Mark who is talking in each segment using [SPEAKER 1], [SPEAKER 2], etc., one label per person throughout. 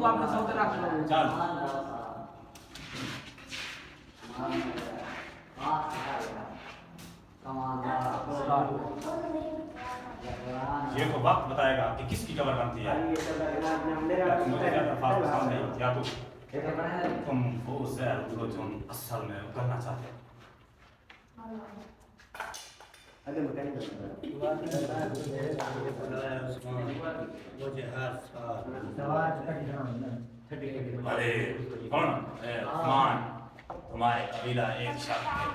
[SPEAKER 1] तू अपने सौदे रख लो
[SPEAKER 2] चल ये तो वक्त बताएगा कि किसकी कबर बनती है। या तुम मुझे ज्यादा फास्ट पसंद नहीं, या तुम वो जहर जो तुम असल में करना चाहते हो। अरे कौन उस्मान, तुम्हारे कबीला एक शर्त है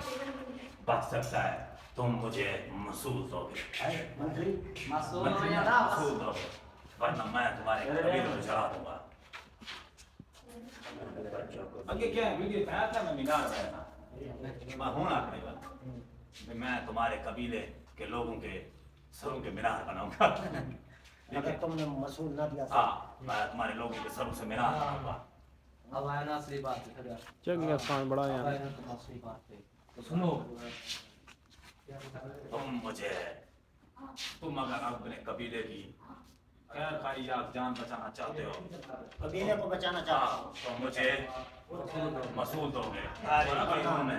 [SPEAKER 2] बच सकता है, तुम मुझे मसूल दोगे। मसूल दोगे वरना मैं तुम्हारे कबीले को जला दूंगा। आगे क्या वीडियो बनाया था, मैं मीनार बनाया था, मैं होना करेगा मैं तुम्हारे कबीले के लोगों के सरों के मीनार बनाऊंगा।
[SPEAKER 3] अगर तुमने मसूल ना दिया
[SPEAKER 2] हाँ, मैं तुम्हारे लोगों के सरों से मीनार बनाऊंगा।
[SPEAKER 1] अब आया ना असली बात है।
[SPEAKER 4] चल गया स्थान बड़ा यार।
[SPEAKER 1] असली बात है तो सुनो,
[SPEAKER 2] तुम अगर अपने कबीले की खैर खाई या जान बचाना चाहते हो,
[SPEAKER 3] कबीले को बचाना चाहते
[SPEAKER 2] तो मुझे मसूल दोगे। और अगर तुमने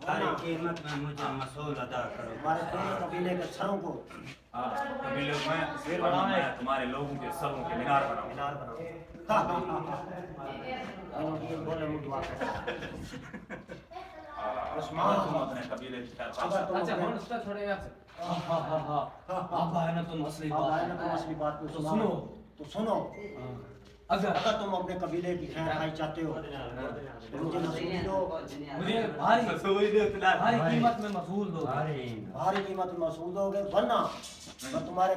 [SPEAKER 5] सारी कीमत में मुझे मसूल अदा करो।
[SPEAKER 3] हमारे पूरे कबीले के सरों को
[SPEAKER 2] कबीले में मैं तुम्हारे लोगों के सरों के मीनार बनाऊंगा।
[SPEAKER 3] मीनार बनाओ। बोले मुद्दा
[SPEAKER 2] उस्मान, तुम अपने कबीले की खैर खाई।
[SPEAKER 1] अच्छा हम उसका छोड़ेगा। अब आया ना तुम असली
[SPEAKER 3] अब आए ना
[SPEAKER 1] बात।
[SPEAKER 3] तुम असली बात को
[SPEAKER 1] तो सुनो,
[SPEAKER 3] तो सुनो,
[SPEAKER 1] अगर
[SPEAKER 3] अगर तुम अपने कबीले की खैर खाई चाहते हो तो मुझे मसूल दो।
[SPEAKER 1] मुझे भारी कीमत में मसूल दो।
[SPEAKER 3] भारी कीमत में मसूल दोगे, वरना मैं तुम्हारे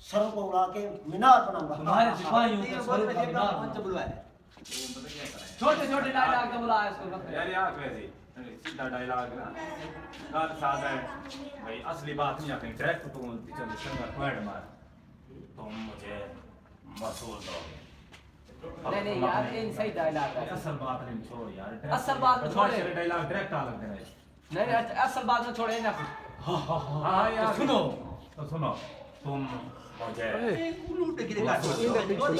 [SPEAKER 3] सरों को उड़ा के मीनार बनाऊंगा।
[SPEAKER 1] तुम्हारे सिपाहियों को सर का मीनार बुलवाए। छोटे छोटे डायलॉग का बुलाया इसको।
[SPEAKER 2] यार यार वैसे सीधा डायलॉग ना गाल सादा है भाई, असली बात नहीं आती डायरेक्ट तुम चलो संगर पॉइंट मार। तुम मुझे मसूल दोगे।
[SPEAKER 1] नहीं यार, इन सही डायलॉग है।
[SPEAKER 2] असल बात नहीं छोड़ यार,
[SPEAKER 1] असल बात में छोड़े।
[SPEAKER 2] डायलॉग डायरेक्ट आ लगते हैं।
[SPEAKER 1] नहीं असल बात में छोड़े ना।
[SPEAKER 2] हाँ यार
[SPEAKER 1] सुनो,
[SPEAKER 2] तो सुनो, तुम मुझे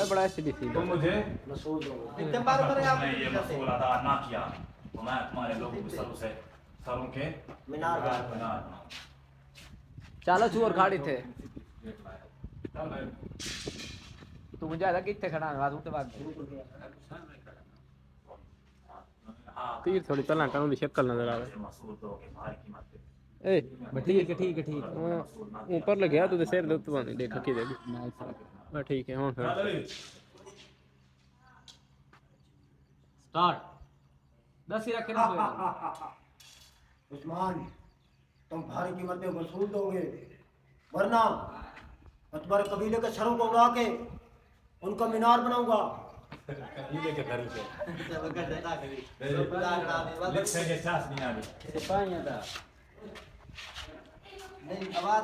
[SPEAKER 4] बड़ा सीधी
[SPEAKER 2] तुम मुझे
[SPEAKER 3] मसूल दोगे।
[SPEAKER 2] तुमने ये मसूल अदा ना किया तो मैं तुम्हारे लोगों के सरों के
[SPEAKER 3] मीनार
[SPEAKER 2] बनाऊंगा।
[SPEAKER 4] चलो चोर खाड़ी थे
[SPEAKER 2] चल
[SPEAKER 4] तू मुझे आधा कितने खड़ा है बात बाद तीर थोड़ी पहला कानून की शक्ल नजर आवे।
[SPEAKER 2] मसूल दोगे भारी कीमत पे।
[SPEAKER 4] ए ठीक है ऊपर लगे तू सिर दे उत्ते बंद देख के देख हां ठीक है हुन फिर
[SPEAKER 1] स्टार्ट 10 ही रखे ना।
[SPEAKER 3] उस्मान, तुम भारी कीमत में मसूल दोगे, वरना मैं तुम्हारे कबीले के सरों को उड़ा के उनका मीनार बनाऊंगा।
[SPEAKER 2] कबीले के घर पे लिखेंगे 50 मीनार।
[SPEAKER 4] सिपाहियां दा
[SPEAKER 5] नहीं आवाज